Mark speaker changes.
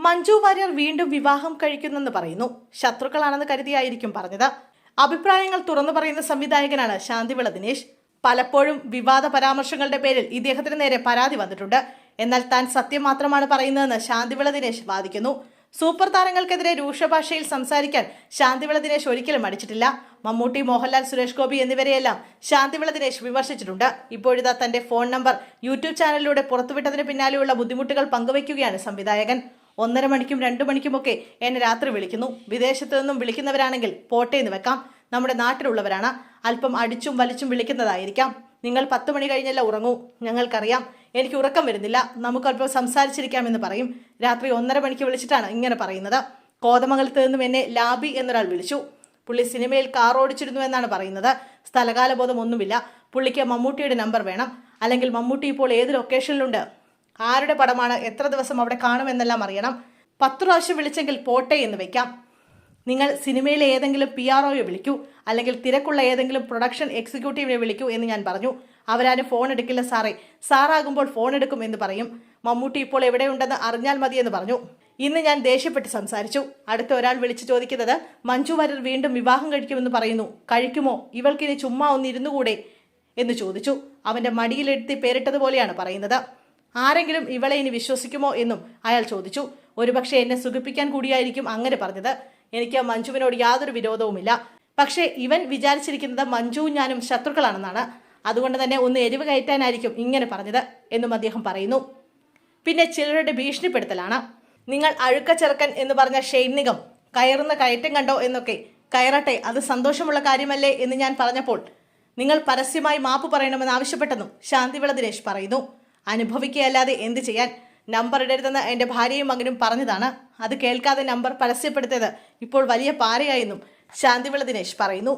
Speaker 1: മഞ്ജു വാര്യർ വീണ്ടും വിവാഹം കഴിക്കുന്നെന്ന് പറയുന്നു. ശത്രുക്കളാണെന്ന് കരുതിയായിരിക്കും പറഞ്ഞത്. അഭിപ്രായങ്ങൾ തുറന്നു പറയുന്ന സംവിധായകനാണ് ശാന്തിവിള ദിനേശ്. പലപ്പോഴും വിവാദ പരാമർശങ്ങളുടെ പേരിൽ ഇദ്ദേഹത്തിന് നേരെ പരാതി വന്നിട്ടുണ്ട്. എന്നാൽ താൻ സത്യം മാത്രമാണ് പറയുന്നതെന്ന് ശാന്തിവിള ദിനേശ് വാദിക്കുന്നു. സൂപ്പർ താരങ്ങൾക്കെതിരെ രൂക്ഷഭാഷയിൽ സംസാരിക്കാൻ ശാന്തിവിള ദിനേശ് ഒരിക്കലും മടിച്ചിട്ടില്ല. മമ്മൂട്ടി, മോഹൻലാൽ, സുരേഷ് ഗോപി എന്നിവരെയെല്ലാം ശാന്തിവിള ദിനേശ് വിമർശിച്ചിട്ടുണ്ട്. ഇപ്പോഴിതാ തന്റെ ഫോൺ നമ്പർ യൂട്യൂബ് ചാനലിലൂടെ പുറത്തുവിട്ടതിന് പിന്നാലെയുള്ള ബുദ്ധിമുട്ടുകൾ പങ്കുവയ്ക്കുകയാണ് സംവിധായകൻ. 1:30 മണിക്കും 2 മണിക്കുമൊക്കെ എന്നെ രാത്രി വിളിക്കുന്നു. വിദേശത്തു നിന്നും വിളിക്കുന്നവരാണെങ്കിൽ പോട്ടെ എന്ന് വെക്കാം. നമ്മുടെ നാട്ടിലുള്ളവരാണ്. അല്പം അടിച്ചും വലിച്ചും വിളിക്കുന്നതായിരിക്കാം. നിങ്ങൾ 10 മണി കഴിഞ്ഞല്ല ഉറങ്ങൂ, ഞങ്ങൾക്കറിയാം. എനിക്ക് ഉറക്കം വരുന്നില്ല, നമുക്ക് അല്പം സംസാരിച്ചിരിക്കാമെന്ന് പറയും. രാത്രി 1:30 മണിക്ക് വിളിച്ചിട്ടാണ് ഇങ്ങനെ പറയുന്നത്. കോതമംഗലത്ത് നിന്നും എന്നെ ലാബി എന്നൊരാൾ വിളിച്ചു. പുള്ളി സിനിമയിൽ കാർ ഓടിച്ചിരുന്നു എന്നാണ് പറയുന്നത്. സ്ഥലകാലബോധം ഒന്നുമില്ല. പുള്ളിക്ക് മമ്മൂട്ടിയുടെ നമ്പർ വേണം. അല്ലെങ്കിൽ മമ്മൂട്ടി ഇപ്പോൾ ഏത് ലൊക്കേഷനിലുണ്ട്, ആരുടെ പടമാണ്, എത്ര ദിവസം അവിടെ കാണുമെന്നെല്ലാം അറിയണം. 10 പ്രാവശ്യം വിളിച്ചെങ്കിൽ പോട്ടെ എന്ന് വെക്കാം. നിങ്ങൾ സിനിമയിലെ ഏതെങ്കിലും PROയെ വിളിക്കൂ, അല്ലെങ്കിൽ തിരക്കുള്ള ഏതെങ്കിലും പ്രൊഡക്ഷൻ എക്സിക്യൂട്ടീവിനെ വിളിക്കൂ എന്ന് ഞാൻ പറഞ്ഞു. അവരാരും ഫോൺ എടുക്കില്ല സാറേ. സാറാകുമ്പോൾ ഫോൺ എടുക്കും എന്ന് പറയും. മമ്മൂട്ടി ഇപ്പോൾ എവിടെയുണ്ടെന്ന് അറിഞ്ഞാൽ മതി എന്ന് പറഞ്ഞു. ഇന്ന് ഞാൻ ദേഷ്യപ്പെട്ട് സംസാരിച്ചു. അടുത്ത ഒരാൾ വിളിച്ചു ചോദിക്കുന്നത്, മഞ്ജു വാര്യർ വീണ്ടും വിവാഹം കഴിക്കുമെന്ന് പറയുന്നു. കഴിക്കുമോ? ഇവൾക്കിനി ചുമ്മാ ഒന്നിരുന്നുകൂടെ എന്ന് ചോദിച്ചു. അവന്റെ മടിയിലെടുത്തി പേരിട്ടതുപോലെയാണ് പറയുന്നത്. ആരെങ്കിലും ഇവളെ ഇനി വിശ്വസിക്കുമോ എന്നും അയാൾ ചോദിച്ചു. ഒരുപക്ഷെ എന്നെ സുഖിപ്പിക്കാൻ കൂടിയായിരിക്കും അങ്ങനെ പറഞ്ഞത്. എനിക്ക് മഞ്ജുവിനോട് യാതൊരു വിരോധവുമില്ല. പക്ഷേ ഇവൻ വിചാരിച്ചിരിക്കുന്നത് മഞ്ജുവും ഞാനും ശത്രുക്കളാണെന്നാണ്. അതുകൊണ്ട് തന്നെ ഒന്ന് എരിവ് കയറ്റാനായിരിക്കും ഇങ്ങനെ പറഞ്ഞത് എന്നും അദ്ദേഹം പറയുന്നു. പിന്നെ ചിലരുടെ ഭീഷണിപ്പെടുത്തലാണ്. നിങ്ങൾ അഴുക്ക ചെറുക്കൻ എന്ന് പറഞ്ഞ ഷെയ്ൻ നിഗം കയറുന്ന കയറ്റം കണ്ടോ എന്നൊക്കെ. കയറട്ടെ, അത് സന്തോഷമുള്ള കാര്യമല്ലേ എന്ന് ഞാൻ പറഞ്ഞപ്പോൾ നിങ്ങൾ പരസ്യമായി മാപ്പ് പറയണമെന്ന് ആവശ്യപ്പെട്ടെന്നും ശാന്തിവിള ദിനേശ് പറയുന്നു. അനുഭവിക്കുകയല്ലാതെ എന്ത് ചെയ്യാൻ? നമ്പർ ഇടരുതെന്ന് എൻ്റെ ഭാര്യയും മകനും പറഞ്ഞതാണ്. അത് കേൾക്കാതെ നമ്പർ പരസ്യപ്പെടുത്തിയത് ഇപ്പോൾ വലിയ പാരയായെന്നും ശാന്തിവിള ദിനേശ് പറയുന്നു.